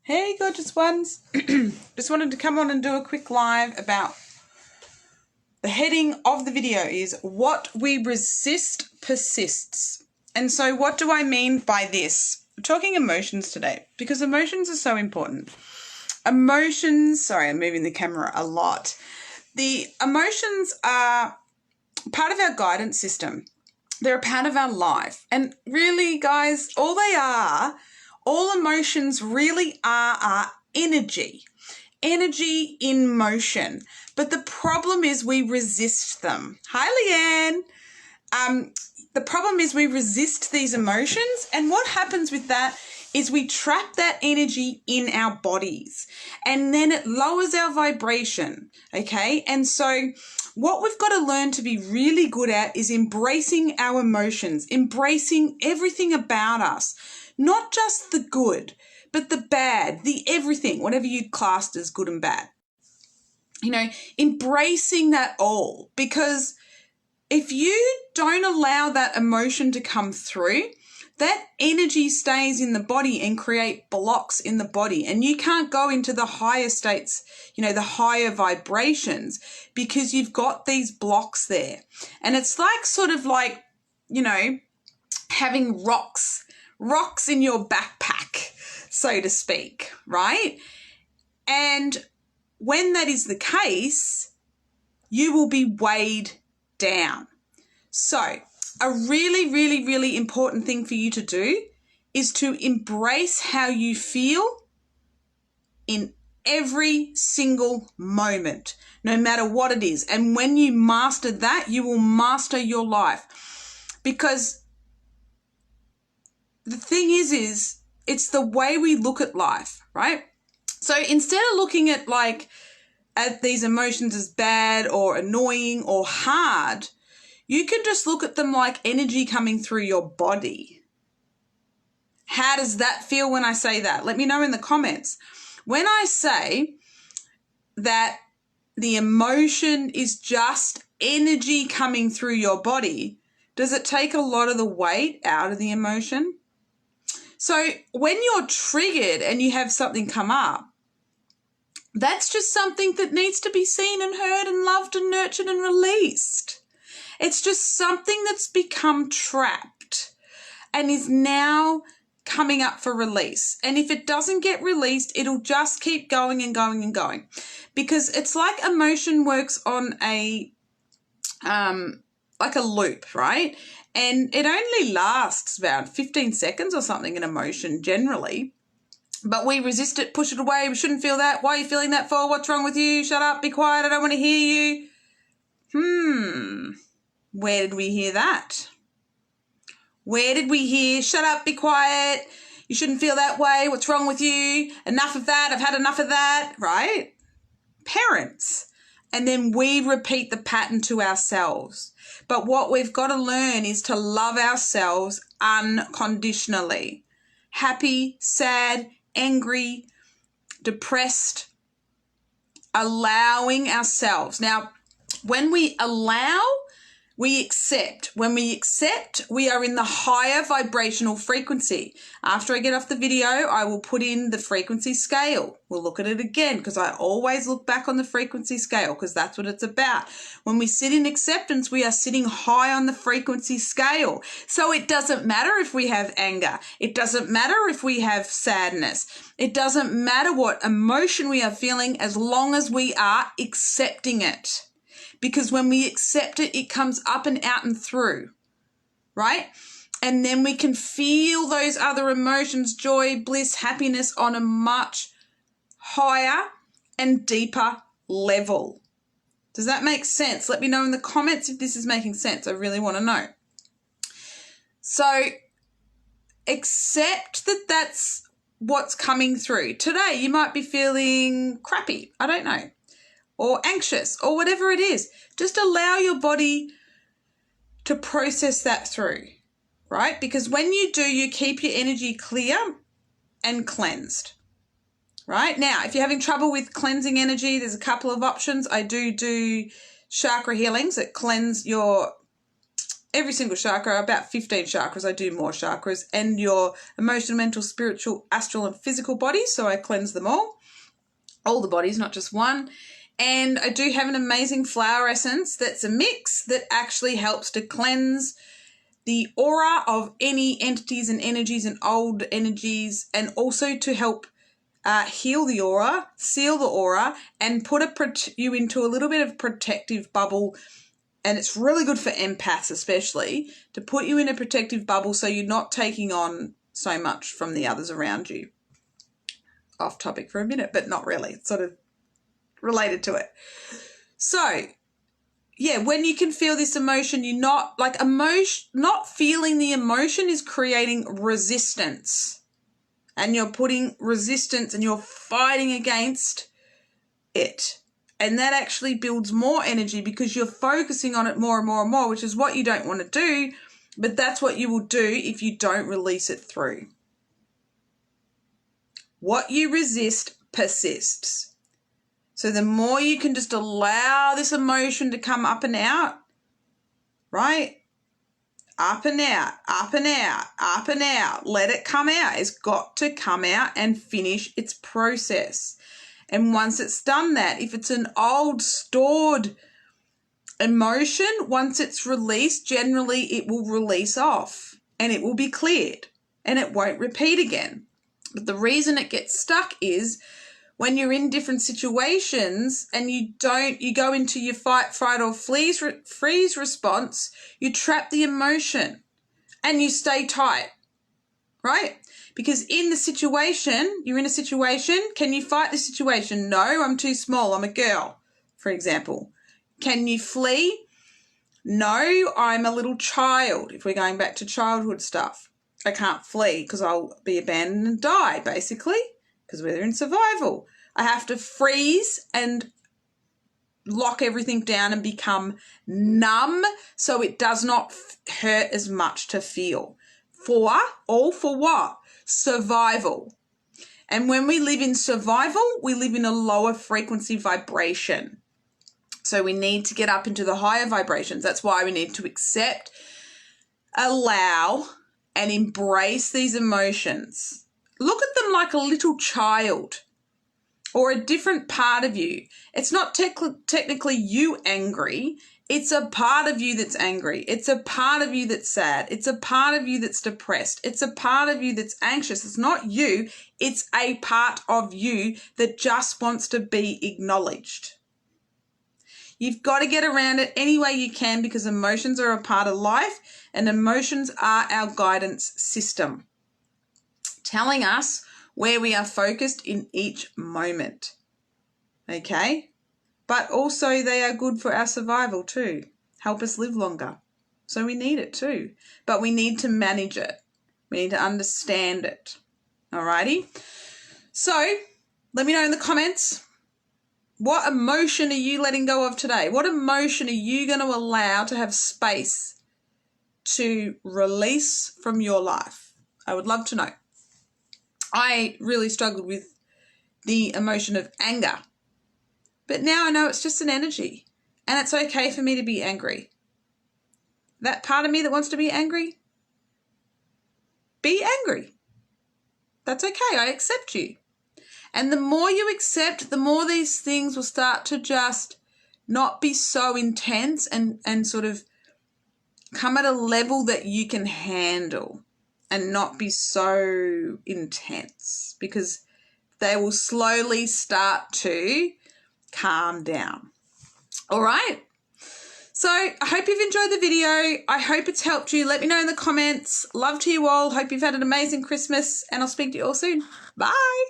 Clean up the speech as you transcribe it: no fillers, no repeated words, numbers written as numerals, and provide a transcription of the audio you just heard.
Hey gorgeous ones, just wanted to come on and do a quick live about the heading of the video is what we resist persists. And so what do I mean by this? I'm talking emotions today because emotions are so important. Emotions, sorry, I'm moving the camera a lot. The emotions are part of our guidance system. They're a part of our life. And really, guys, all emotions really are energy in motion. But the problem is we resist them. Hi, Leanne. The problem is we resist these emotions, and what happens with that is we trap that energy in our bodies, and then it lowers our vibration, okay? And so what we've got to learn to be really good at is embracing our emotions, embracing everything about us, not just the good, but the bad, the everything, whatever you'd classed as good and bad. You know, embracing that all, because if you don't allow that emotion to come through, that energy stays in the body and create blocks in the body, and you can't go into the higher states, you know, the higher vibrations, because you've got these blocks there. And it's like sort of like, you know, having rocks in your backpack, so to speak, right? And when that is the case, you will be weighed down. So a really, really, really important thing for you to do is to embrace how you feel in every single moment, no matter what it is. And when you master that, you will master your life. Because the thing is it's the way we look at life, right? So instead of looking at these emotions as bad or annoying or hard, you can just look at them like energy coming through your body. How does that feel when I say that? Let me know in the comments. When I say that the emotion is just energy coming through your body, does it take a lot of the weight out of the emotion? So when you're triggered and you have something come up, that's just something that needs to be seen and heard and loved and nurtured and released. It's just something that's become trapped and is now coming up for release. And if it doesn't get released, it'll just keep going and going and going, because it's like emotion works on like a loop, right? And it only lasts about 15 seconds or something, an emotion generally. But we resist it, push it away. We shouldn't feel that. Why are you feeling that for? What's wrong with you? Shut up, be quiet, I don't want to hear you. Where did we hear that? Where did we hear, shut up, be quiet, you shouldn't feel that way, what's wrong with you? Enough of that, I've had enough of that, right? Parents. And then we repeat the pattern to ourselves. But what we've got to learn is to love ourselves unconditionally. Happy, sad, angry, depressed, allowing ourselves. Now, when we allow, we accept. When we accept, we are in the higher vibrational frequency. After I get off the video, I will put in the frequency scale. We'll look at it again, because I always look back on the frequency scale, because that's what it's about. When we sit in acceptance, we are sitting high on the frequency scale. So it doesn't matter if we have anger. It doesn't matter if we have sadness. It doesn't matter what emotion we are feeling, as long as we are accepting it. Because when we accept it, it comes up and out and through, right? And then we can feel those other emotions, joy, bliss, happiness, on a much higher and deeper level. Does that make sense? Let me know in the comments if this is making sense. I really want to know. So accept that that's what's coming through. Today, you might be feeling crappy. I don't know. Or anxious, or whatever it is. Just allow your body to process that through, right? Because when you do, you keep your energy clear and cleansed, right? Now, if you're having trouble with cleansing energy, there's a couple of options. I do chakra healings that cleanse your every single chakra, about 15 chakras. I do more chakras, and your emotional, mental, spiritual, astral, and physical bodies. So I cleanse them all the bodies, not just one. And I do have an amazing flower essence that's a mix that actually helps to cleanse the aura of any entities and energies and old energies, and also to help heal the aura, seal the aura, and put you into a little bit of protective bubble. And it's really good for empaths especially, to put you in a protective bubble so you're not taking on so much from the others around you. Off topic for a minute, but not really. It's sort of related to it. So, yeah, when you can feel this emotion, you're not like not feeling the emotion is creating resistance. And you're putting resistance and you're fighting against it. And that actually builds more energy because you're focusing on it more and more and more, which is what you don't want to do, but that's what you will do if you don't release it through. What you resist persists. So the more you can just allow this emotion to come up and out, right? Up and out, up and out, up and out. Let it come out. It's got to come out and finish its process. And once it's done that, if it's an old stored emotion, once it's released, generally it will release off and it will be cleared and it won't repeat again. But the reason it gets stuck is when you're in different situations and you go into your fight, fright, or freeze response, you trap the emotion and you stay tight, right? Because in the situation, you're in a situation, can you fight the situation? No, I'm too small, I'm a girl, for example. Can you flee? No, I'm a little child, if we're going back to childhood stuff. I can't flee because I'll be abandoned and die, basically, because we're in survival. I have to freeze and lock everything down and become numb so it does not hurt as much to feel. For what? Survival. And when we live in survival, we live in a lower frequency vibration. So we need to get up into the higher vibrations. That's why we need to accept, allow, and embrace these emotions. Look at them like a little child or a different part of you. It's not technically you angry. It's a part of you that's angry. It's a part of you that's sad. It's a part of you that's depressed. It's a part of you that's anxious. It's not you. It's a part of you that just wants to be acknowledged. You've got to get around it any way you can because emotions are a part of life and emotions are our guidance system, telling us where we are focused in each moment. Okay? But also they are good for our survival too. Help us live longer. So we need it too. But we need to manage it. We need to understand it. Alrighty? So let me know in the comments, what emotion are you letting go of today? What emotion are you going to allow to have space to release from your life? I would love to know. I really struggled with the emotion of anger. But now I know it's just an energy and it's okay for me to be angry. That part of me that wants to be angry, be angry. That's okay. I accept you. And the more you accept, the more these things will start to just not be so intense and sort of come at a level that you can handle and not be so intense, because they will slowly start to calm down. All right. So I hope you've enjoyed the video. I hope it's helped you. Let me know in the comments. Love to you all. Hope you've had an amazing Christmas and I'll speak to you all soon. Bye.